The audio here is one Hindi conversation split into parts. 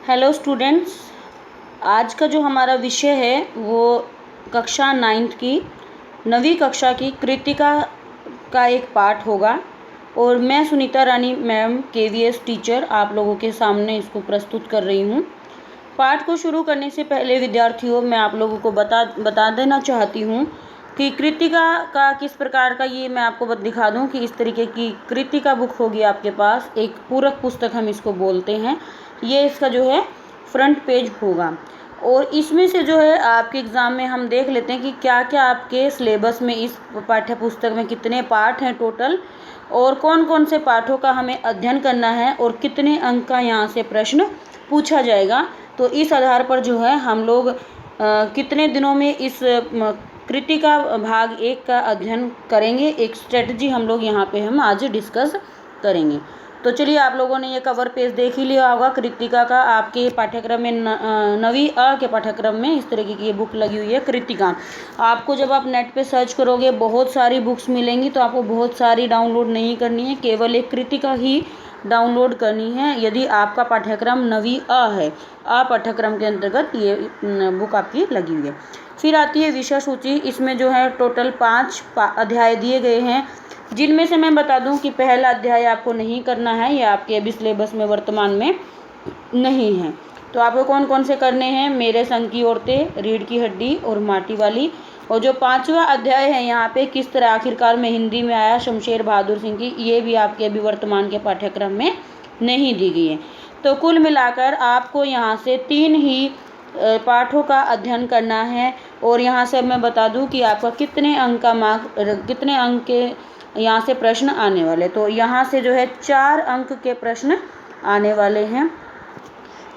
Hello students. आज का जो हमारा विषय है वो कक्षा 9th की 9वीं कक्षा की कृतिका का एक पाठ होगा और मैं सुनीता रानी मैम केवीएस टीचर आप लोगों के सामने इसको प्रस्तुत कर रही हूँ। पाठ को शुरू करने से पहले विद्यार्थियों मैं आप लोगों को बता देना चाहती हूँ कि कृतिका का किस प्रकार का, ये मैं आपको दिखा दूँ कि इस तरीके की कृतिका बुक होगी आपके पास। एक पूरक पुस्तक हम इसको बोलते हैं। ये इसका जो है फ्रंट पेज होगा और इसमें से जो है आपके एग्ज़ाम में हम देख लेते हैं कि क्या क्या आपके सिलेबस में इस पाठ्य पुस्तक में कितने पाठ हैं टोटल और कौन कौन से पाठों का हमें अध्ययन करना है और कितने अंक का यहाँ से प्रश्न पूछा जाएगा। तो इस आधार पर जो है हम लोग कितने दिनों में इस कृतिका भाग 1 का अध्ययन करेंगे, एक स्ट्रेटजी हम लोग यहाँ पे हम आज डिस्कस करेंगे। तो चलिए, आप लोगों ने ये कवर पेज देख ही लिया होगा कृतिका का। आपके पाठ्यक्रम में 9वीं अ के पाठ्यक्रम में इस तरीके की ये बुक लगी हुई है कृतिका। आपको जब आप नेट पे सर्च करोगे बहुत सारी बुक्स मिलेंगी, तो आपको बहुत सारी डाउनलोड नहीं करनी है, केवल एक कृतिका ही डाउनलोड करनी है यदि आपका पाठ्यक्रम 9वीं अ है। अ पाठ्यक्रम के अंतर्गत ये बुक आपकी लगी हुई है। फिर आती है विषय सूची। इसमें जो है टोटल 5 अध्याय दिए गए हैं, जिनमें से मैं बता दूं कि पहला अध्याय आपको नहीं करना है, ये आपके अभी सिलेबस में वर्तमान में नहीं है। तो आपको कौन कौन से करने हैं? मेरे संग की औरतें, रीढ़ की हड्डी और माटी वाली। और जो 5वां अध्याय है यहाँ पे किस तरह आखिरकार में हिंदी में आया शमशेर बहादुर सिंह की, ये भी आपके अभी वर्तमान के पाठ्यक्रम में नहीं दी गई है। तो कुल मिलाकर आपको यहाँ से 3 ही पाठों का अध्ययन करना है। और यहाँ से मैं बता दूं कि आपका कितने अंक के यहाँ से प्रश्न आने वाले। तो यहाँ से जो है 4 अंक के प्रश्न आने वाले हैं।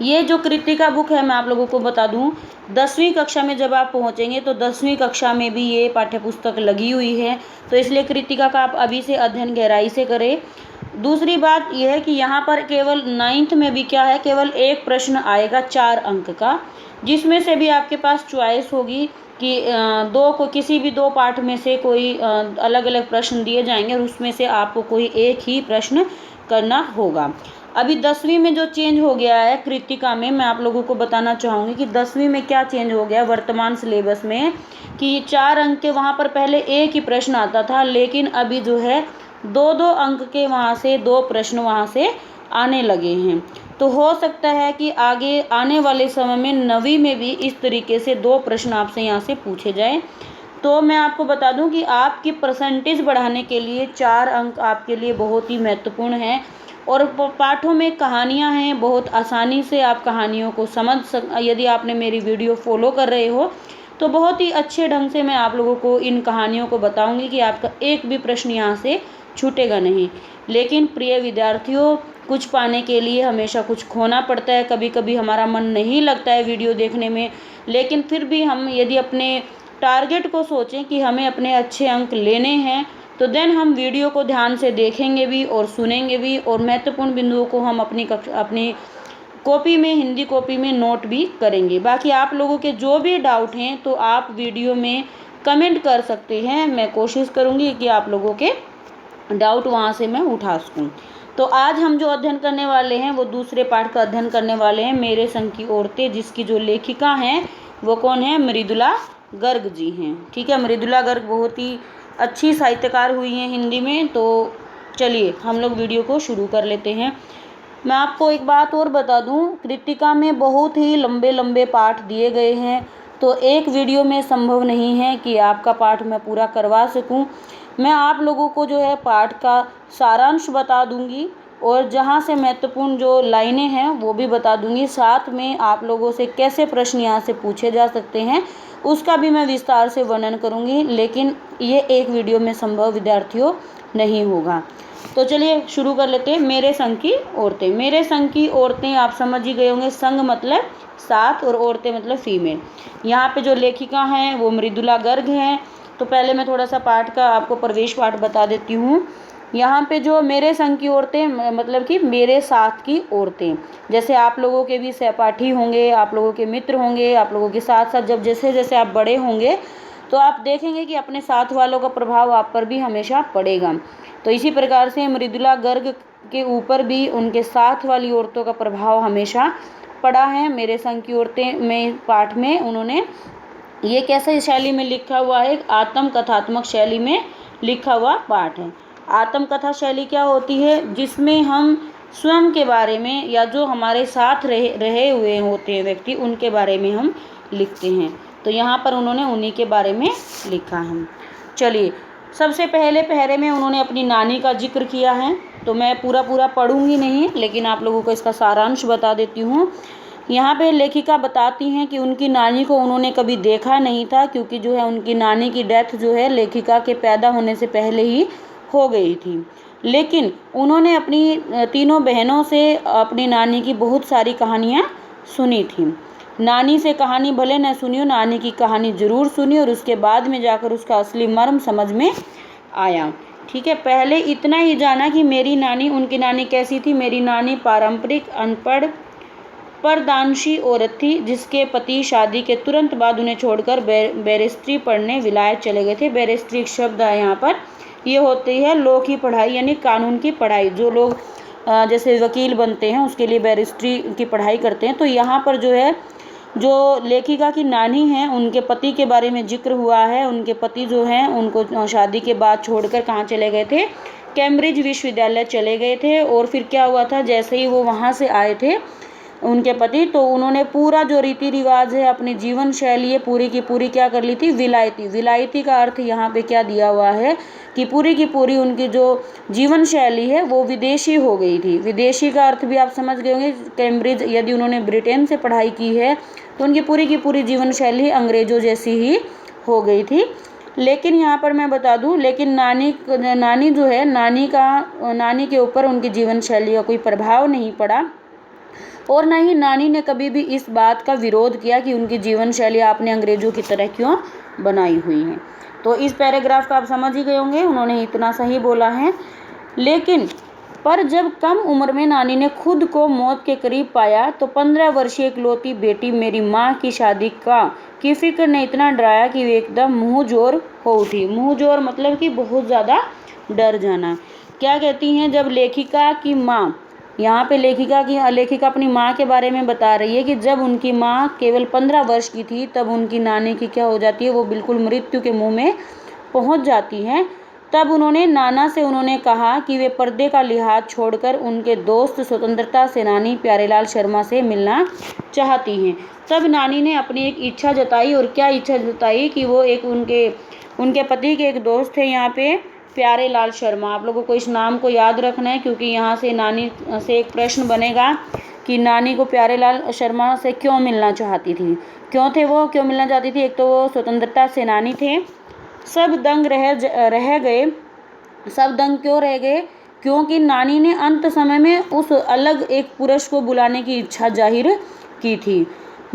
ये जो कृतिका बुक है मैं आप लोगों को बता दूं, 10वीं कक्षा में जब आप पहुंचेंगे तो 10वीं कक्षा में भी ये पाठ्यपुस्तक लगी हुई है। तो इसलिए कृतिका का आप अभी से अध्ययन गहराई से करें। दूसरी बात यह है कि यहाँ पर केवल 9th में भी क्या है, केवल एक प्रश्न आएगा 4 अंक का, जिसमें से भी आपके पास चॉइस होगी कि किसी भी 2 पाठ में से कोई अलग अलग प्रश्न दिए जाएंगे और उसमें से आपको कोई एक ही प्रश्न करना होगा। अभी 10वीं में जो चेंज हो गया है कृतिका में, मैं आप लोगों को बताना चाहूँगी कि 10वीं में क्या चेंज हो गया वर्तमान सिलेबस में, कि 4 अंक के वहाँ पर पहले एक ही प्रश्न आता था, लेकिन अभी जो है 2-2 अंक के वहाँ से 2 प्रश्न वहाँ से आने लगे हैं। तो हो सकता है कि आगे आने वाले समय में 9वीं में भी इस तरीके से 2 प्रश्न आपसे यहाँ से पूछे जाएं। तो मैं आपको बता दूं कि आपकी परसेंटेज बढ़ाने के लिए 4 अंक आपके लिए बहुत ही महत्वपूर्ण हैं। और पाठों में कहानियां हैं, बहुत आसानी से आप कहानियों को यदि आपने मेरी वीडियो फॉलो कर रहे हो तो बहुत ही अच्छे ढंग से मैं आप लोगों को इन कहानियों को बताऊंगी कि आपका एक भी प्रश्न यहाँ से छूटेगा नहीं। लेकिन प्रिय विद्यार्थियों, कुछ पाने के लिए हमेशा कुछ खोना पड़ता है। कभी कभी हमारा मन नहीं लगता है वीडियो देखने में, लेकिन फिर भी हम यदि अपने टारगेट को सोचें कि हमें अपने अच्छे अंक लेने हैं, तो देन हम वीडियो को ध्यान से देखेंगे भी और सुनेंगे भी, और महत्वपूर्ण बिंदुओं को हम अपनी कॉपी में, हिंदी कॉपी में नोट भी करेंगे। बाकी आप लोगों के जो भी डाउट हैं तो आप वीडियो में कमेंट कर सकते हैं। मैं कोशिश करूँगी कि आप लोगों के डाउट वहाँ से मैं उठा सकूँ। तो आज हम जो अध्ययन करने वाले हैं वो दूसरे पाठ का अध्ययन करने वाले हैं, मेरे संग की औरतें, जिसकी जो लेखिका हैं वो कौन है? मृदुला गर्ग जी हैं। ठीक है, मृदुला गर्ग बहुत ही अच्छी साहित्यकार हुई हैं हिंदी में। तो चलिए हम लोग वीडियो को शुरू कर लेते हैं। मैं आपको एक बात और बता दूं, कृतिका में बहुत ही लंबे लंबे पाठ दिए गए हैं, तो एक वीडियो में संभव नहीं है कि आपका पाठ मैं पूरा करवा सकूं। मैं आप लोगों को जो है पाठ का सारांश बता दूंगी और जहां से महत्वपूर्ण जो लाइनें हैं वो भी बता दूंगी। साथ में आप लोगों से कैसे प्रश्न यहाँ से पूछे जा सकते हैं उसका भी मैं विस्तार से वर्णन करूंगी, लेकिन ये एक वीडियो में संभव विद्यार्थियों नहीं होगा। तो चलिए शुरू कर लेते हैं। मेरे संग की औरतें। मेरे संग की औरतें आप समझ ही गए होंगे, संग मतलब साथ और औरतें मतलब फीमेल। यहाँ पे जो लेखिका हैं वो मृदुला गर्ग हैं। तो पहले मैं थोड़ा सा पाठ का आपको प्रवेश पाठ बता देती हूँ। यहाँ पे जो मेरे संग की औरतें मतलब कि मेरे साथ की औरतें, जैसे आप लोगों के भी सहपाठी होंगे, आप लोगों के मित्र होंगे, आप लोगों के साथ साथ जब जैसे जैसे आप बड़े होंगे तो आप देखेंगे कि अपने साथ वालों का प्रभाव आप पर भी हमेशा पड़ेगा। तो इसी प्रकार से मृदुला गर्ग के ऊपर भी उनके साथ वाली औरतों का प्रभाव हमेशा पड़ा है। मेरे संग की औरतें में पाठ में उन्होंने ये कैसे शैली में लिखा हुआ है, आत्मकथात्मक शैली में लिखा हुआ पाठ है। आत्मकथा शैली क्या होती है, जिसमें हम स्वयं के बारे में या जो हमारे साथ रहे हुए होते हैं व्यक्ति, उनके बारे में हम लिखते हैं। तो यहाँ पर उन्होंने उन्हीं के बारे में लिखा है। चलिए, सबसे पहले पहरे में उन्होंने अपनी नानी का जिक्र किया है, तो मैं पूरा पढ़ूंगी नहीं, लेकिन आप लोगों को इसका सारांश बता देती हूँ। यहाँ पे लेखिका बताती हैं कि उनकी नानी को उन्होंने कभी देखा नहीं था, क्योंकि जो है उनकी नानी की डेथ जो है लेखिका के पैदा होने से पहले ही हो गई थी। लेकिन उन्होंने अपनी तीनों बहनों से अपनी नानी की बहुत सारी कहानियाँ सुनी थी। नानी से कहानी भले न सुनी हो, नानी की कहानी ज़रूर सुनी और उसके बाद में जाकर उसका असली मर्म समझ में आया। ठीक है, पहले इतना ही जाना कि मेरी नानी, उनकी नानी कैसी थी। मेरी नानी पारंपरिक अनपढ़ परदानशी औरत थी, जिसके पति शादी के तुरंत बाद उन्हें छोड़कर बैरिस्ट्री पढ़ने विलायत चले गए थे। बैरिस्ट्री शब्द है यहाँ पर, ये होती है लॉ की पढ़ाई, यानी कानून की पढ़ाई। जो लोग जैसे वकील बनते हैं उसके लिए बैरिस्ट्री की पढ़ाई करते हैं। तो यहाँ पर जो है, जो लेखिका की नानी हैं, उनके पति के बारे में जिक्र हुआ है। उनके पति जो हैं उनको शादी के बाद छोड़कर कहाँ चले गए थे, कैम्ब्रिज विश्वविद्यालय चले गए थे। और फिर क्या हुआ था, जैसे ही वो वहाँ से आए थे उनके पति, तो उन्होंने पूरा जो रीति रिवाज है, अपनी जीवन शैली है, पूरी की पूरी क्या कर ली थी, विलायती। विलायती का अर्थ यहाँ पे क्या दिया हुआ है कि पूरी की पूरी उनकी जो जीवन शैली है वो विदेशी हो गई थी। विदेशी का अर्थ भी आप समझ गए होंगे। कैम्ब्रिज, यदि उन्होंने ब्रिटेन से पढ़ाई की है तो उनकी पूरी की पूरी जीवन शैली अंग्रेजों जैसी ही हो गई थी। लेकिन यहाँ पर मैं बता दूँ, लेकिन नानी जो है, नानी के ऊपर उनकी जीवन शैली का कोई प्रभाव नहीं पड़ा, और ना ही नानी ने कभी भी इस बात का विरोध किया कि उनकी जीवन शैली आपने अंग्रेजों की तरह क्यों बनाई हुई है। तो इस पैराग्राफ का आप समझ ही गए होंगे, उन्होंने इतना सही बोला है। लेकिन पर जब कम उम्र में नानी ने खुद को मौत के करीब पाया, तो 15 वर्षीय इकलौती बेटी मेरी माँ की शादी की फिक्र ने इतना डराया कि वे एकदम मुँह जोर हो उठी। मुँह जोर मतलब कि बहुत ज़्यादा डर जाना। क्या कहती हैं, जब लेखिका की माँ, यहाँ पे लेखिका अपनी माँ के बारे में बता रही है कि जब उनकी माँ केवल 15 वर्ष की थी, तब उनकी नानी की क्या हो जाती है, वो बिल्कुल मृत्यु के मुंह में पहुँच जाती हैं। तब नाना से उन्होंने कहा कि वे पर्दे का लिहाज छोड़कर उनके दोस्त स्वतंत्रता सेनानी प्यारेलाल शर्मा से मिलना चाहती हैं। तब नानी ने अपनी एक इच्छा जताई, और क्या इच्छा जताई कि वो एक उनके पति के एक दोस्त थे यहाँ पे, प्यारेलाल शर्मा। आप लोगों को इस नाम को याद रखना है, क्योंकि यहाँ से नानी से एक प्रश्न बनेगा कि नानी को प्यारेलाल शर्मा से क्यों मिलना चाहती थी, क्यों मिलना चाहती थी। एक तो वो स्वतंत्रता सेनानी थे। सब दंग क्यों रह गए, क्योंकि नानी ने अंत समय में उस अलग एक पुरुष को बुलाने की इच्छा जाहिर की थी,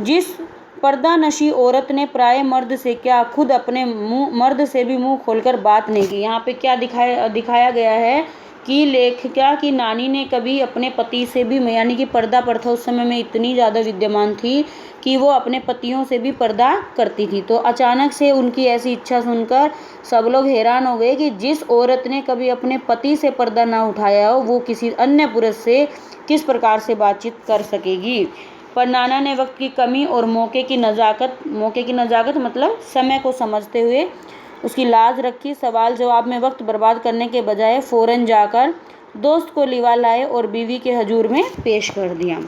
जिस पर्दानशी औरत ने प्राय मर्द से क्या खुद अपने मर्द से भी मुंह खोलकर बात नहीं की। यहाँ पे क्या दिखाया गया है कि लेखिका की नानी ने कभी अपने पति से भी, यानी कि पर्दा प्रथा उस समय में इतनी ज़्यादा विद्यमान थी कि वो अपने पतियों से भी पर्दा करती थी। तो अचानक से उनकी ऐसी इच्छा सुनकर सब लोग हैरान हो गए कि जिस औरत ने कभी अपने पति से पर्दा ना उठाया हो, वो किसी अन्य पुरुष से किस प्रकार से बातचीत कर सकेगी। पर नाना ने वक्त की कमी और मौके की नज़ाकत मतलब समय को समझते हुए उसकी लाज रखी। सवाल जवाब में वक्त बर्बाद करने के बजाय फ़ौरन जाकर दोस्त को लिवा लाए और बीवी के हजूर में पेश कर दिया।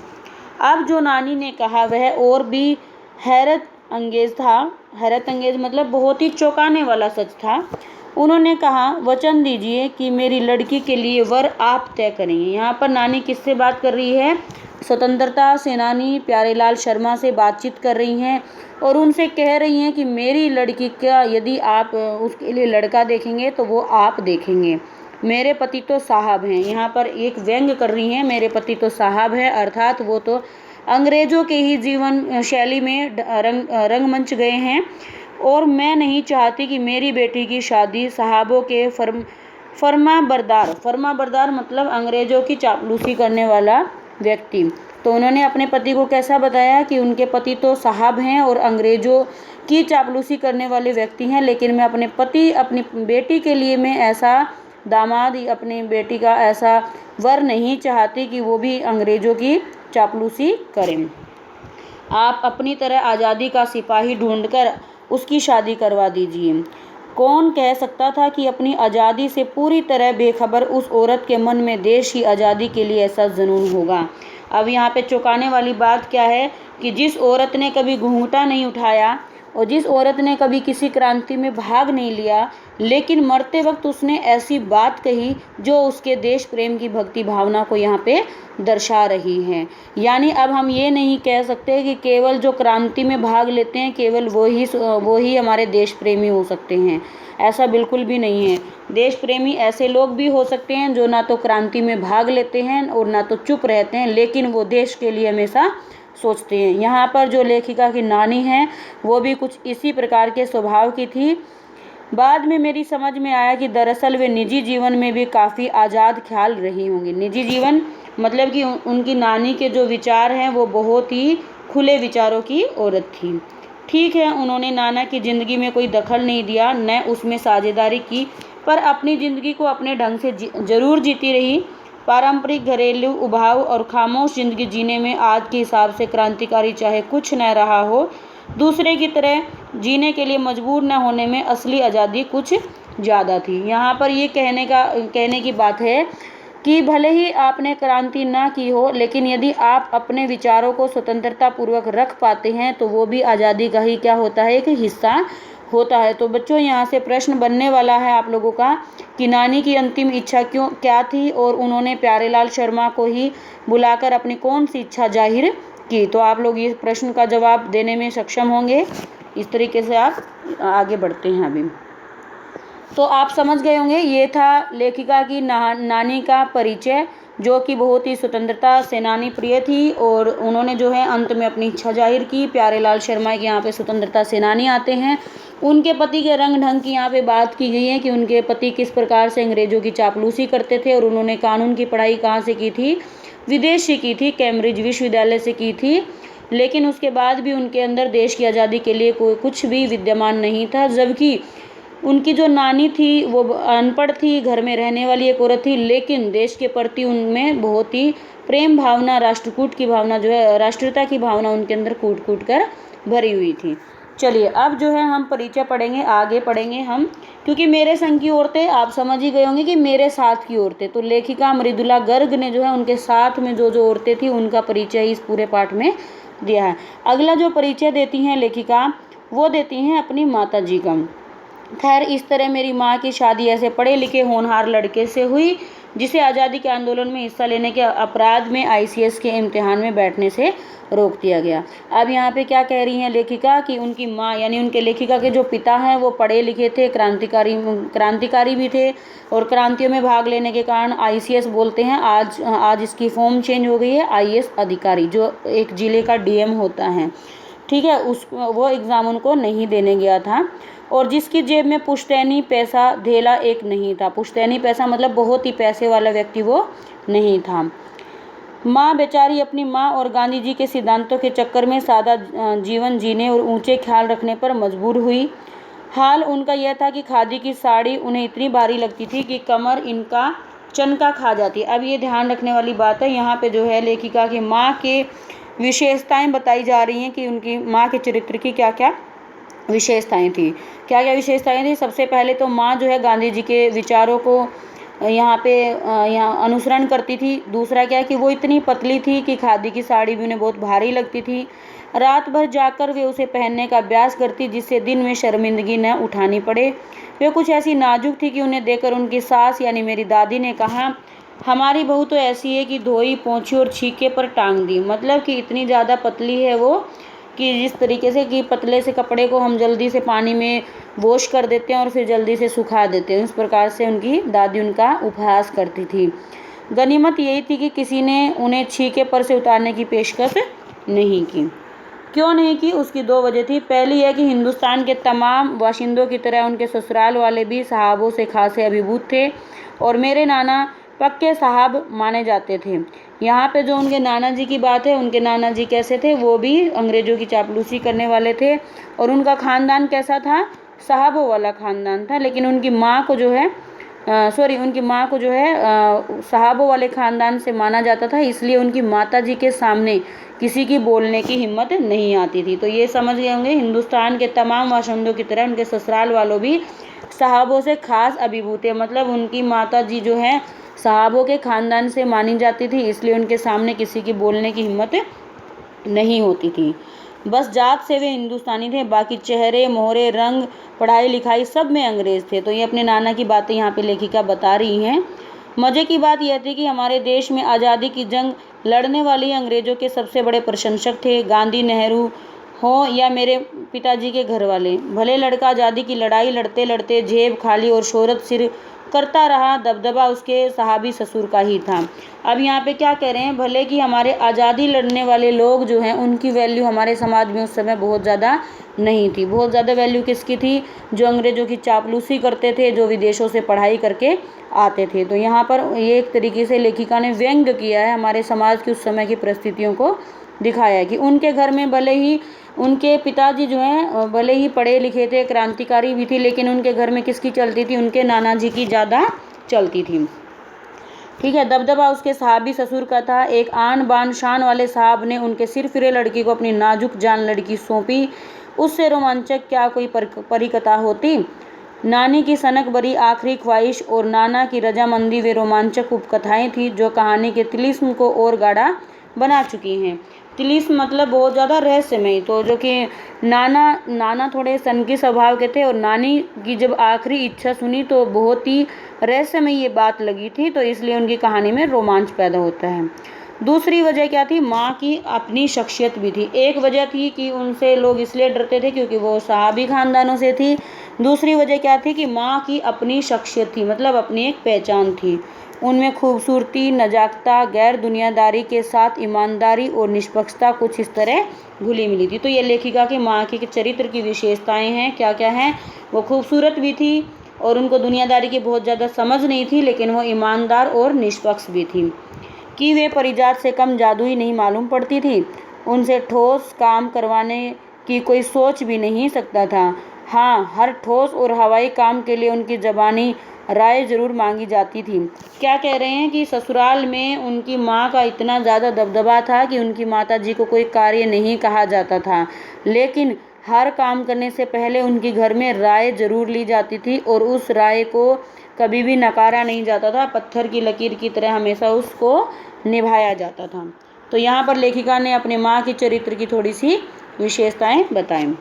अब जो नानी ने कहा वह और भी हैरत अंगेज मतलब बहुत ही चौंकाने वाला सच था। उन्होंने कहा, वचन दीजिए कि मेरी लड़की के लिए वर आप तय करेंगे। यहाँ पर नानी किससे बात कर रही है, स्वतंत्रता सेनानी प्यारेलाल शर्मा से बातचीत कर रही हैं और उनसे कह रही हैं कि मेरी लड़की का यदि आप उसके लिए लड़का देखेंगे तो वो आप देखेंगे। मेरे पति तो साहब हैं, यहाँ पर एक व्यंग कर रही हैं, मेरे पति तो साहब हैं, अर्थात वो तो अंग्रेज़ों के ही जीवन शैली में रंगमंच गए हैं, और मैं नहीं चाहती कि मेरी बेटी की शादी साहबों के फर्मा बरदार मतलब अंग्रेज़ों की चापलूसी करने वाला व्यक्ति। तो उन्होंने अपने पति को कैसा बताया कि उनके पति तो साहब हैं और अंग्रेज़ों की चापलूसी करने वाले व्यक्ति हैं, लेकिन मैं अपनी बेटी के लिए मैं ऐसा दामाद अपनी बेटी का ऐसा वर नहीं चाहती कि वो भी अंग्रेज़ों की चापलूसी करें। आप अपनी तरह आज़ादी का सिपाही ढूंढकर उसकी शादी करवा दीजिए। कौन कह सकता था कि अपनी आज़ादी से पूरी तरह बेखबर उस औरत के मन में देश की आज़ादी के लिए ऐसा जुनून होगा। अब यहाँ पे चौंकाने वाली बात क्या है कि जिस औरत ने कभी घूंघटा नहीं उठाया और जिस औरत ने कभी किसी क्रांति में भाग नहीं लिया, लेकिन मरते वक्त उसने ऐसी बात कही जो उसके देश प्रेम की भक्ति भावना को यहाँ पे दर्शा रही है। यानी अब हम ये नहीं कह सकते कि केवल जो क्रांति में भाग लेते हैं केवल वो ही हमारे देश प्रेमी हो सकते हैं। ऐसा बिल्कुल भी नहीं है। देश प्रेमी ऐसे लोग भी हो सकते हैं जो ना तो क्रांति में भाग लेते हैं और ना तो चुप रहते हैं, लेकिन वो देश के लिए हमेशा सोचते हैं। यहाँ पर जो लेखिका की नानी है वो भी कुछ इसी प्रकार के स्वभाव की थी। बाद में मेरी समझ में आया कि दरअसल वे निजी जीवन में भी काफ़ी आज़ाद ख्याल रही होंगी। निजी जीवन मतलब कि उनकी नानी के जो विचार हैं वो बहुत ही खुले विचारों की औरत थी। ठीक है, उन्होंने नाना की ज़िंदगी में कोई दखल नहीं दिया, न उसमें साझेदारी की, पर अपनी ज़िंदगी को अपने ढंग से ज़रूर जीती रही। पारंपरिक घरेलू उभाव और खामोश ज़िंदगी जीने में आज के हिसाब से क्रांतिकारी चाहे कुछ न रहा हो, दूसरे की तरह जीने के लिए मजबूर न होने में असली आज़ादी कुछ ज़्यादा थी। यहाँ पर ये कहने की बात है कि भले ही आपने क्रांति ना की हो, लेकिन यदि आप अपने विचारों को स्वतंत्रता पूर्वक रख पाते हैं तो वो भी आज़ादी का ही क्या होता है, एक हिस्सा होता है। तो बच्चों, यहाँ से प्रश्न बनने वाला है आप लोगों का कि नानी की अंतिम इच्छा क्या थी और उन्होंने प्यारेलाल शर्मा को ही बुलाकर अपनी कौन सी इच्छा जाहिर की। तो आप लोग इस प्रश्न का जवाब देने में सक्षम होंगे। इस तरीके से आप आगे बढ़ते हैं। अभी तो आप समझ गए होंगे, ये था लेखिका की नानी का परिचय, जो कि बहुत ही स्वतंत्रता सेनानी प्रिय थी और उन्होंने जो है अंत में अपनी इच्छा जाहिर की। प्यारेलाल शर्मा के यहाँ पे स्वतंत्रता सेनानी आते हैं। उनके पति के रंग ढंग की यहाँ पे बात की गई है कि उनके पति किस प्रकार से अंग्रेज़ों की चापलूसी करते थे और उन्होंने कानून की पढ़ाई कहाँ से की थी, विदेश से की थी, कैम्ब्रिज विश्वविद्यालय से की थी। लेकिन उसके बाद भी उनके अंदर देश की आज़ादी के लिए कुछ भी विद्यमान नहीं था। जबकि उनकी जो नानी थी वो अनपढ़ थी, घर में रहने वाली एक औरत थी, लेकिन देश के प्रति उनमें बहुत ही प्रेम भावना, राष्ट्रकूट की भावना जो है, राष्ट्रीयता की भावना उनके अंदर कूट कूट कर भरी हुई थी। चलिए अब जो है हम परिचय पढ़ेंगे, आगे पढ़ेंगे हम, क्योंकि मेरे संग की औरतें आप समझ ही गए होंगे कि मेरे साथ की औरतें। तो लेखिका मृदुला गर्ग ने जो है उनके साथ में जो औरतें थी उनका परिचय इस पूरे पाठ में दिया है। अगला जो परिचय देती हैं लेखिका वो देती हैं अपनी माता जी का। खैर, इस तरह मेरी माँ की शादी ऐसे पढ़े लिखे होनहार लड़के से हुई जिसे आज़ादी के आंदोलन में हिस्सा लेने के अपराध में ICS के इम्तिहान में बैठने से रोक दिया गया। अब यहाँ पे क्या कह रही हैं लेखिका कि उनकी माँ यानी उनके लेखिका के जो पिता हैं वो पढ़े लिखे थे, क्रांतिकारी भी थे और क्रांतियों में भाग लेने के कारण ICS बोलते हैं, आज इसकी फॉर्म चेंज हो गई है, IAS अधिकारी, जो एक जिले का DM होता है। ठीक है, वो एग्ज़ाम उनको नहीं देने गया था और जिसकी जेब में पुश्तैनी पैसा धेला एक नहीं था। पुश्तैनी पैसा मतलब बहुत ही पैसे वाला व्यक्ति वो नहीं था। माँ बेचारी अपनी माँ और गांधी जी के सिद्धांतों के चक्कर में सादा जीवन जीने और ऊंचे ख्याल रखने पर मजबूर हुई। हाल उनका यह था कि खादी की साड़ी उन्हें इतनी भारी लगती थी कि कमर इनका चनका खा जाती। अब ये ध्यान रखने वाली बात है, यहाँ पे जो है लेखिका की माँ के विशेषताएं बताई जा रही हैं कि उनकी माँ के चरित्र की क्या क्या विशेषताएं थी। क्या क्या विशेषताएं थी? सबसे पहले तो माँ जो है गांधी जी के विचारों को यहाँ अनुसरण करती थी। दूसरा क्या है कि वो इतनी पतली थी कि खादी की साड़ी भी उन्हें बहुत भारी लगती थी। रात भर जाकर वे उसे पहनने का अभ्यास करती जिससे दिन में शर्मिंदगी न उठानी पड़े। वे कुछ ऐसी नाजुक थी कि उन्हें देखकर उनकी सास यानी मेरी दादी ने कहा, हमारी बहू तो ऐसी है कि धोई पोंछी और छीके पर टांग दी। मतलब कि इतनी ज़्यादा पतली है वो कि जिस तरीके से कि पतले से कपड़े को हम जल्दी से पानी में वॉश कर देते हैं और फिर जल्दी से सुखा देते हैं, इस प्रकार से उनकी दादी उनका उपहास करती थी। गनीमत यही थी कि किसी ने उन्हें छीके पर से उतारने की पेशकश नहीं की। क्यों नहीं की? उसकी दो वजह थी। पहली है कि हिंदुस्तान के तमाम बाशिंदों की तरह उनके ससुराल वाले भी साहबों से खासे अभिभूत थे और मेरे नाना पक्के साहब माने जाते थे। यहाँ पे जो उनके नाना जी की बात है, उनके नाना जी कैसे थे? वो भी अंग्रेज़ों की चापलूसी करने वाले थे और उनका ख़ानदान कैसा था? साहबों वाला ख़ानदान था। लेकिन उनकी माँ को जो है उनकी माँ को जो है सहाबों वाले ख़ानदान से माना जाता था, इसलिए उनकी माताजी के सामने किसी की बोलने की हिम्मत नहीं आती थी। तो ये समझ गए होंगे, हिंदुस्तान के तमाम बाशिंदों की तरह उनके ससुराल वालों भी सहाबों से खास अभिभूत है, मतलब उनकी माताजी जो है सहाबों के ख़ानदान से मानी जाती थी, इसलिए उनके सामने किसी की बोलने की हिम्मत नहीं होती थी। बस जात से वे हिंदुस्तानी थे, बाकी चेहरे मोहरे रंग पढ़ाई लिखाई सब में अंग्रेज़ थे। तो ये अपने नाना की बातें यहाँ पे लेखिका बता रही हैं। मज़े की बात यह थी कि हमारे देश में आज़ादी की जंग लड़ने वाले अंग्रेज़ों के सबसे बड़े प्रशंसक थे, गांधी नेहरू हो या मेरे पिताजी के घर वाले। भले लड़का आज़ादी की लड़ाई लड़ते लड़ते जेब खाली और शोहरत सिर करता रहा, दबदबा उसके सहाबी ससुर का ही था। अब यहाँ पे क्या कह रहे हैं, भले कि हमारे आज़ादी लड़ने वाले लोग जो हैं उनकी वैल्यू हमारे समाज में उस समय बहुत ज़्यादा नहीं थी। बहुत ज़्यादा वैल्यू किसकी थी? जो अंग्रेज़ों की चापलूसी करते थे, जो विदेशों से पढ़ाई करके आते थे। तो यहाँ पर ये एक तरीके से लेखिका ने व्यंग्य किया है, हमारे समाज की उस समय की परिस्थितियों को दिखाया है कि उनके घर में भले ही उनके पिताजी जो हैं भले ही पढ़े लिखे थे, क्रांतिकारी भी थे, लेकिन उनके घर में किसकी चलती थी? उनके नाना जी की ज़्यादा चलती थी। ठीक है, दबदबा उसके साहबी ससुर का था। एक आन बान शान वाले साहब ने उनके सिर फिरे लड़की को अपनी नाजुक जान लड़की सौंपी। उससे रोमांचक क्या कोई परिकथा होती? नानी की सनक भरी आखिरी ख्वाहिश और नाना की रजामंदी वे रोमांचक उपकथाएं थी जो कहानी के तिलिस्म को और गाढ़ा बना चुकी हैं। तिलिस्म मतलब बहुत ज़्यादा रहस्यमय। तो जो कि नाना थोड़े सनकी स्वभाव के थे और नानी की जब आखिरी इच्छा सुनी तो बहुत ही रहस्यमय ये बात लगी थी, तो इसलिए उनकी कहानी में रोमांच पैदा होता है। दूसरी वजह क्या थी? माँ की अपनी शख्सियत भी थी। एक वजह थी कि उनसे लोग इसलिए डरते थे क्योंकि वो सहाबी खानदानों से थी। दूसरी वजह क्या थी? कि माँ की अपनी शख्सियत थी, मतलब अपनी एक पहचान थी। उनमें खूबसूरती, नजाकता, गैर दुनियादारी के साथ ईमानदारी और निष्पक्षता कुछ इस तरह घुली मिली थी। तो ये लेखिका की माँ के चरित्र की विशेषताएं हैं। क्या क्या हैं? वो खूबसूरत भी थी और उनको दुनियादारी की बहुत ज़्यादा समझ नहीं थी, लेकिन वो ईमानदार और निष्पक्ष भी थी। कि वे परिजात से कम जादुई नहीं मालूम पड़ती थी। उनसे ठोस काम करवाने की कोई सोच भी नहीं सकता था। हाँ, हर ठोस और हवाई काम के लिए उनकी ज़बानी राय ज़रूर मांगी जाती थी। क्या कह रहे हैं कि ससुराल में उनकी माँ का इतना ज़्यादा दबदबा था कि उनकी माताजी को कोई कार्य नहीं कहा जाता था, लेकिन हर काम करने से पहले उनकी घर में राय ज़रूर ली जाती थी और उस राय को कभी भी नकारा नहीं जाता था। पत्थर की लकीर की तरह हमेशा उसको निभाया जाता था। तो यहाँ पर लेखिका ने अपने माँ के चरित्र की थोड़ी सी विशेषताएं बताएं।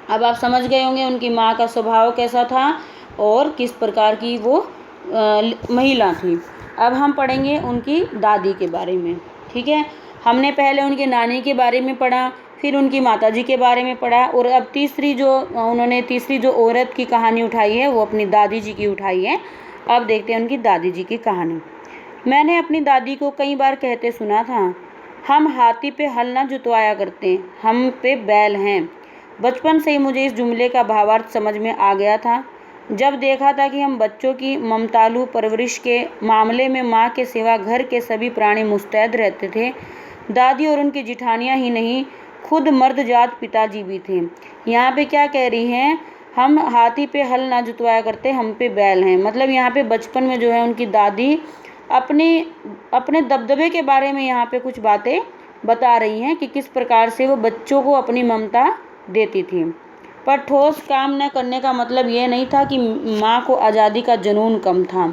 अब आप समझ गए होंगे उनकी माँ का स्वभाव कैसा था और किस प्रकार की वो महिला थी। अब हम पढ़ेंगे उनकी दादी के बारे में। ठीक है, हमने पहले उनके नानी के बारे में पढ़ा, फिर उनकी माताजी के बारे में पढ़ा और अब तीसरी जो औरत की कहानी उठाई है वो अपनी दादी जी की उठाई है। अब देखते हैं उनकी दादी जी की कहानी। मैंने अपनी दादी को कई बार कहते सुना था, हम हाथी पे हल ना जुतवाया करते, हम पे बैल हैं। बचपन से ही मुझे इस जुमले का भावार्थ समझ में आ गया था। जब देखा था कि हम बच्चों की ममतालू परवरिश के मामले में माँ के सिवा घर के सभी प्राणी मुस्तैद रहते थे। दादी और उनकी जिठानियाँ ही नहीं, खुद मर्द जात पिताजी भी थे। यहाँ पे क्या कह रही हैं? हम हाथी पे हल ना जुतवाया करते, हम पे बैल हैं। मतलब यहाँ पे बचपन में जो है उनकी दादी अपने दबदबे के बारे में यहाँ पे कुछ बातें बता रही हैं कि किस प्रकार से वो बच्चों को अपनी ममता देती थी। पर ठोस काम न करने का मतलब ये नहीं था कि माँ को आज़ादी का जुनून कम था।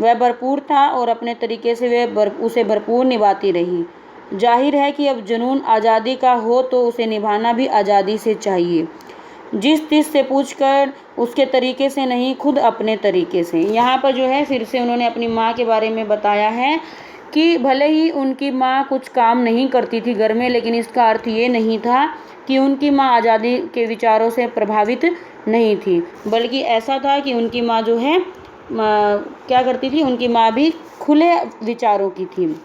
वह भरपूर था और अपने तरीके से उसे भरपूर निभाती रही। जाहिर है कि अब जुनून आज़ादी का हो तो उसे निभाना भी आज़ादी से चाहिए, जिस चीज़ से पूछकर, उसके तरीके से नहीं, खुद अपने तरीके से। यहाँ पर जो है फिर से उन्होंने अपनी माँ के बारे में बताया है कि भले ही उनकी माँ कुछ काम नहीं करती थी घर में, लेकिन इसका अर्थ ये नहीं था कि उनकी माँ आज़ादी के विचारों से प्रभावित नहीं थी, बल्कि ऐसा था कि उनकी माँ जो है क्या करती थी? उनकी माँ भी खुले विचारों की थी।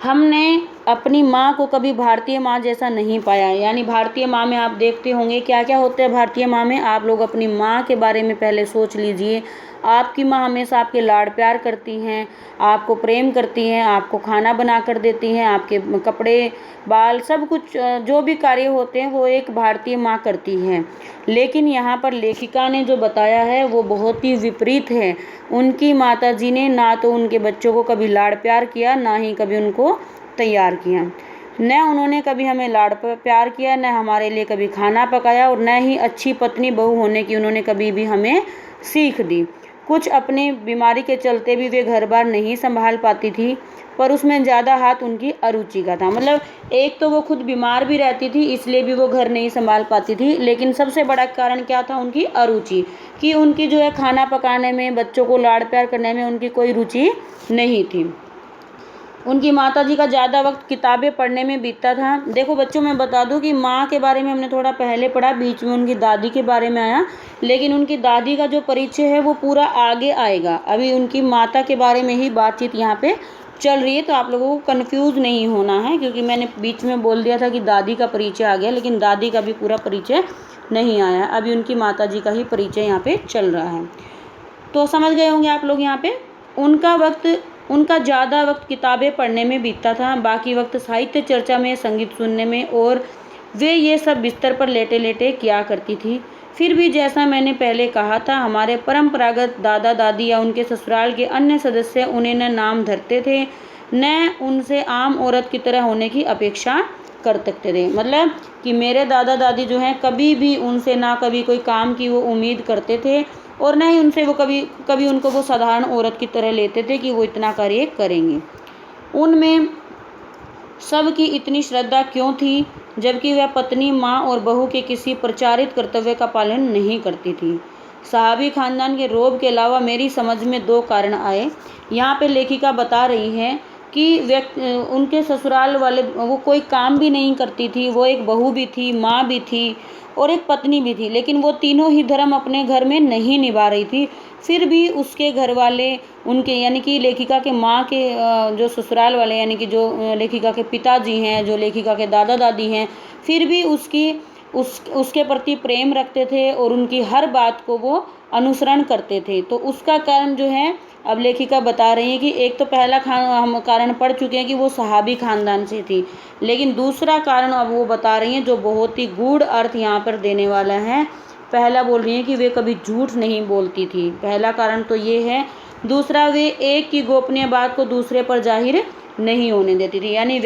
हमने अपनी माँ को कभी भारतीय माँ जैसा नहीं पाया। यानी भारतीय माँ में आप देखते होंगे क्या क्या होता है भारतीय माँ में। आप लोग अपनी माँ के बारे में पहले सोच लीजिए। आपकी माँ हमेशा आपके लाड़ प्यार करती हैं, आपको प्रेम करती हैं, आपको खाना बना कर देती हैं, आपके कपड़े बाल सब कुछ जो भी कार्य होते हैं वो एक भारतीय माँ करती है। लेकिन यहाँ पर लेखिका ने जो बताया है वो बहुत ही विपरीत है। उनकी माताजी ने ना तो उनके बच्चों को कभी लाड़ प्यार किया, ना ही कभी उनको तैयार किया। न उन्होंने कभी हमें लाड़ प्यार किया, न हमारे लिए कभी खाना पकाया, और न ही अच्छी पत्नी बहू होने की उन्होंने कभी भी हमें सीख दी। कुछ अपनी बीमारी के चलते भी वे घर बार नहीं संभाल पाती थी, पर उसमें ज़्यादा हाथ उनकी अरुचि का था। मतलब एक तो वो खुद बीमार भी रहती थी, इसलिए भी वो घर नहीं संभाल पाती थी, लेकिन सबसे बड़ा कारण क्या था? उनकी अरुचि, कि उनकी जो है खाना पकाने में, बच्चों को लाड़ प्यार करने में उनकी कोई रुचि नहीं थी। उनकी माताजी का ज़्यादा वक्त किताबें पढ़ने में बीतता था। देखो बच्चों, मैं बता दूं कि माँ के बारे में हमने थोड़ा पहले पढ़ा, बीच में उनकी दादी के बारे में आया, लेकिन उनकी दादी का जो परिचय है वो पूरा आगे आएगा। अभी उनकी माता के बारे में ही बातचीत यहाँ पे चल रही है, तो आप लोगों को कन्फ्यूज़ नहीं होना है, क्योंकि मैंने बीच में बोल दिया था कि दादी का परिचय आ गया, लेकिन दादी का भी पूरा परिचय नहीं आया। अभी उनकी माताजी का ही परिचय यहाँ पे चल रहा है। तो समझ गए होंगे आप लोग यहाँ पे। उनका ज़्यादा वक्त किताबें पढ़ने में बीतता था, बाकी वक्त साहित्य चर्चा में, संगीत सुनने में, और वे ये सब बिस्तर पर लेटे लेटे किया करती थी। फिर भी जैसा मैंने पहले कहा था, हमारे परंपरागत दादा दादी या उनके ससुराल के अन्य सदस्य उन्हें न नाम धरते थे, न उनसे आम औरत की तरह होने की अपेक्षा कर सकते थे। मतलब कि मेरे दादा दादी जो हैं कभी भी उनसे ना कभी कोई काम की वो उम्मीद करते थे, और ना ही उनसे वो कभी उनको वो साधारण औरत की तरह लेते थे कि वो इतना कार्य करेंगे। उनमें सबकी इतनी श्रद्धा क्यों थी, जबकि वह पत्नी, माँ और बहू के किसी प्रचारित कर्तव्य का पालन नहीं करती थी? सहाबी खानदान के रोब के अलावा मेरी समझ में 2 कारण आए। यहाँ पे लेखिका बता रही है कि उनके ससुराल वाले वो कोई काम भी नहीं करती थी, वो एक बहू भी थी, माँ भी थी और एक पत्नी भी थी, लेकिन वो तीनों ही धर्म अपने घर में नहीं निभा रही थी। फिर भी उसके घर वाले उनके, यानी कि लेखिका के माँ के जो ससुराल वाले, यानी कि जो लेखिका के पिताजी हैं, जो लेखिका के दादा दादी हैं, फिर भी उसके प्रति प्रेम रखते थे और उनकी हर बात को वो अनुसरण करते थे। तो उसका कारण जो है अब लेखिका बता रही है कि एक तो पहला हम कारण पढ़ चुके हैं कि वो सहाबी खानदान से थी, लेकिन दूसरा कारण अब वो बता रही हैं जो बहुत ही गूढ़ अर्थ यहाँ पर देने वाला है। पहला बोल रही है कि वे कभी झूठ नहीं बोलती थी, पहला कारण तो ये है। दूसरा, वे एक की गोपनीय बात को दूसरे पर जाहिर नहीं होने देती थी। यानी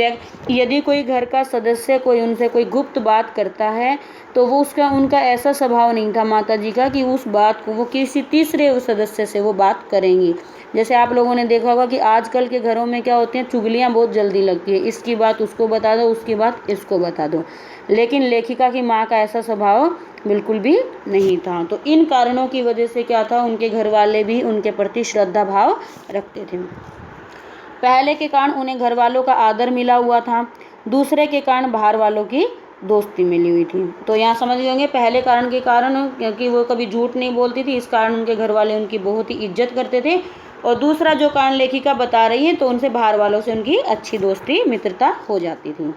यदि कोई घर का सदस्य उनसे कोई गुप्त बात करता है, तो वो उनका ऐसा स्वभाव नहीं था माताजी का कि उस बात को वो किसी तीसरे सदस्य से वो बात करेंगी। जैसे आप लोगों ने देखा होगा कि आजकल के घरों में क्या होते हैं, चुगलियाँ बहुत जल्दी लगती है, इसकी बात उसको बता दो, उसकी बात इसको बता दो। लेकिन लेखिका की माँ का ऐसा स्वभाव बिल्कुल भी नहीं था। तो इन कारणों की वजह से क्या था, उनके घर वाले भी उनके प्रति श्रद्धा भाव रखते थे। पहले के कारण उन्हें घर वालों का आदर मिला हुआ था, दूसरे के कारण बाहर वालों की दोस्ती मिली हुई थी। तो यहाँ समझ गए होंगे, पहले कारण के कारण क्योंकि वो कभी झूठ नहीं बोलती थी, इस कारण उनके घर वाले उनकी बहुत ही इज्जत करते थे। और दूसरा जो कारण लेखिका बता रही है, तो उनसे बाहर वालों से उनकी अच्छी दोस्ती मित्रता हो जाती थी।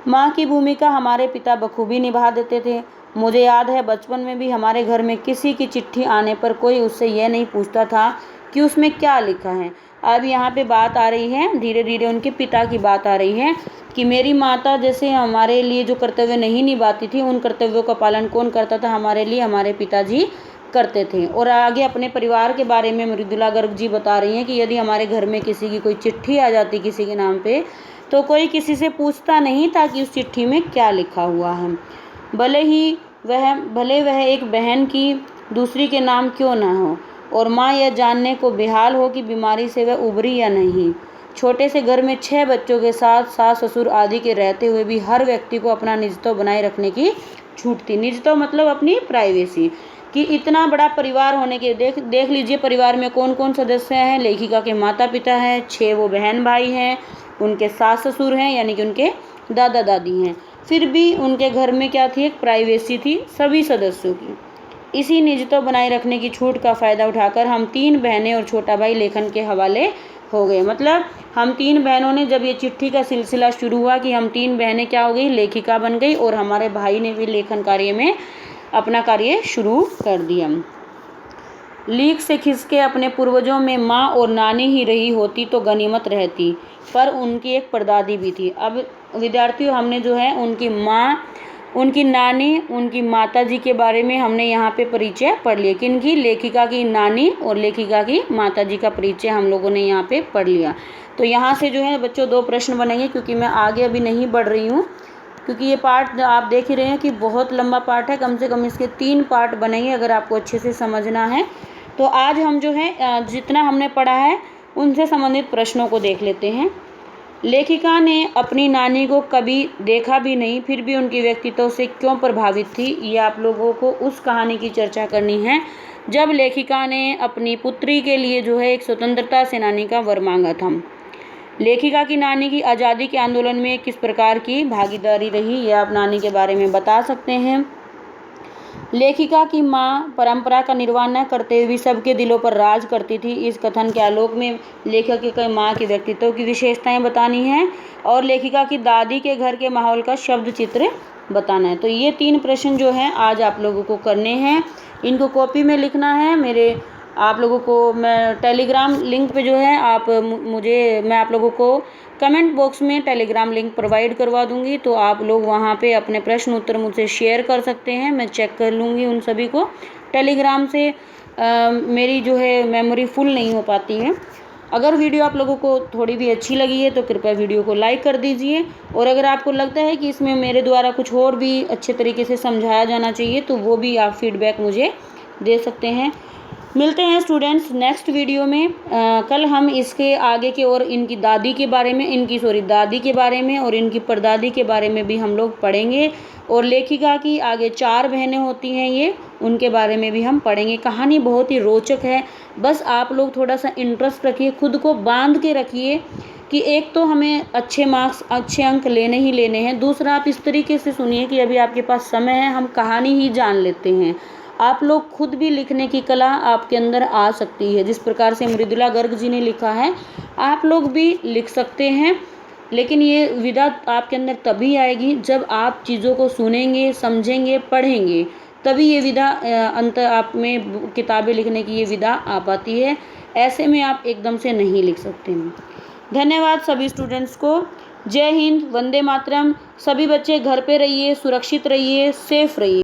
माँ की भूमिका हमारे पिता बखूबी निभा देते थे। मुझे याद है बचपन में भी हमारे घर में किसी की चिट्ठी आने पर कोई उससे यह नहीं पूछता था कि उसमें क्या लिखा है। अब यहाँ पे बात आ रही है, धीरे धीरे उनके पिता की बात आ रही है कि मेरी माता जैसे हमारे लिए जो कर्तव्य नहीं निभाती थी, उन कर्तव्यों का पालन कौन करता था? हमारे लिए हमारे पिताजी करते थे। और आगे अपने परिवार के बारे में मृदुला गर्ग जी बता रही हैं कि यदि हमारे घर में किसी की कोई चिट्ठी आ जाती किसी के नाम पे, तो कोई किसी से पूछता नहीं था कि उस चिट्ठी में क्या लिखा हुआ है, भले वह एक बहन की दूसरी के नाम क्यों ना हो, और माँ यह जानने को बेहाल हो कि बीमारी से वह उबरी या नहीं। छोटे से घर में 6 बच्चों के साथ सास ससुर आदि के रहते हुए भी हर व्यक्ति को अपना निजत्व बनाए रखने की छूट थी। निजत्व मतलब अपनी प्राइवेसी, कि इतना बड़ा परिवार होने के देख लीजिए परिवार में कौन कौन सदस्य हैं। लेखिका के माता पिता हैं, 6 वो बहन भाई हैं, उनके सास ससुर हैं यानी कि उनके दादा दादी हैं। फिर भी उनके घर में क्या थी, एक प्राइवेसी थी सभी सदस्यों की। इसी निजता बनाए रखने की छूट का फ़ायदा उठाकर हम 3 बहनें और छोटा भाई लेखन के हवाले हो गए। मतलब हम 3 बहनों ने जब ये चिट्ठी का सिलसिला शुरू हुआ कि हम 3 बहनें क्या हो गई, लेखिका बन गई, और हमारे भाई ने भी लेखन कार्य में अपना कार्य शुरू कर दिया। लीक से खिसके अपने पूर्वजों में माँ और नानी ही रही होती तो गनीमत रहती, पर उनकी एक परदादी भी थी। अब विद्यार्थियों, हमने जो है उनकी माँ, उनकी नानी, उनकी माताजी के बारे में हमने यहाँ पे परिचय पढ़ लिया। किनकी? लेखिका की नानी और लेखिका की माताजी का परिचय हम लोगों ने यहाँ पे पढ़ लिया। तो यहाँ से जो है बच्चों 2 प्रश्न बनेंगे, क्योंकि मैं आगे अभी नहीं बढ़ रही हूँ, क्योंकि ये पार्ट आप देख ही रहे हैं कि बहुत लंबा पार्ट है। कम से कम इसके 3 पार्ट बनेंगे अगर आपको अच्छे से समझना है। तो आज हम जो है जितना हमने पढ़ा है उनसे संबंधित प्रश्नों को देख लेते हैं। लेखिका ने अपनी नानी को कभी देखा भी नहीं, फिर भी उनके व्यक्तित्व से क्यों प्रभावित थी, ये आप लोगों को उस कहानी की चर्चा करनी है जब लेखिका ने अपनी पुत्री के लिए जो है एक स्वतंत्रता सेनानी का वर मांगा था। लेखिका की नानी की आज़ादी के आंदोलन में किस प्रकार की भागीदारी रही, यह आप नानी के बारे में बता सकते हैं। लेखिका की माँ परंपरा का निर्वाह न करते हुए सबके दिलों पर राज करती थी। इस कथन के आलोक में लेखक की माँ के व्यक्तित्व की विशेषताएं बतानी हैं और लेखिका की दादी के घर के माहौल का शब्द चित्र बताना है। तो ये 3 प्रश्न जो हैं आज आप लोगों को करने हैं। इनको कॉपी में लिखना है। आप लोगों को मैं टेलीग्राम लिंक पे जो है मैं आप लोगों को कमेंट बॉक्स में टेलीग्राम लिंक प्रोवाइड करवा दूंगी, तो आप लोग वहाँ पे अपने प्रश्न उत्तर मुझसे शेयर कर सकते हैं। मैं चेक कर लूँगी उन सभी को। टेलीग्राम से मेरी जो है मेमोरी फुल नहीं हो पाती है। अगर वीडियो आप लोगों को थोड़ी भी अच्छी लगी है तो कृपया वीडियो को लाइक कर दीजिए, और अगर आपको लगता है कि इसमें मेरे द्वारा कुछ और भी अच्छे तरीके से समझाया जाना चाहिए तो वो भी आप फीडबैक मुझे दे सकते हैं। मिलते हैं स्टूडेंट्स नेक्स्ट वीडियो में। कल हम इसके आगे के और इनकी दादी के बारे में दादी के बारे में और इनकी परदादी के बारे में भी हम लोग पढ़ेंगे, और लेखिका की आगे 4 बहनें होती हैं, उनके बारे में भी हम पढ़ेंगे। कहानी बहुत ही रोचक है। बस आप लोग थोड़ा सा इंटरेस्ट रखिए, खुद को बांध के रखिए कि एक तो हमें अच्छे मार्क्स, अच्छे अंक लेने ही लेने हैं। दूसरा, आप इस तरीके से सुनिए कि अभी आपके पास समय है, हम कहानी ही जान लेते हैं। आप लोग खुद भी लिखने की कला आपके अंदर आ सकती है। जिस प्रकार से मृदुला गर्ग जी ने लिखा है, आप लोग भी लिख सकते हैं। लेकिन ये विधा आपके अंदर तभी आएगी जब आप चीज़ों को सुनेंगे, समझेंगे, पढ़ेंगे, तभी ये विधा अंतर आप में किताबें लिखने की ये विधा आ पाती है। ऐसे में आप एकदम से नहीं लिख सकते हैं। धन्यवाद सभी स्टूडेंट्स को। जय हिंद, वंदे मातरम। सभी बच्चे घर पे रहिए, सुरक्षित रहिए, सेफ रहिए।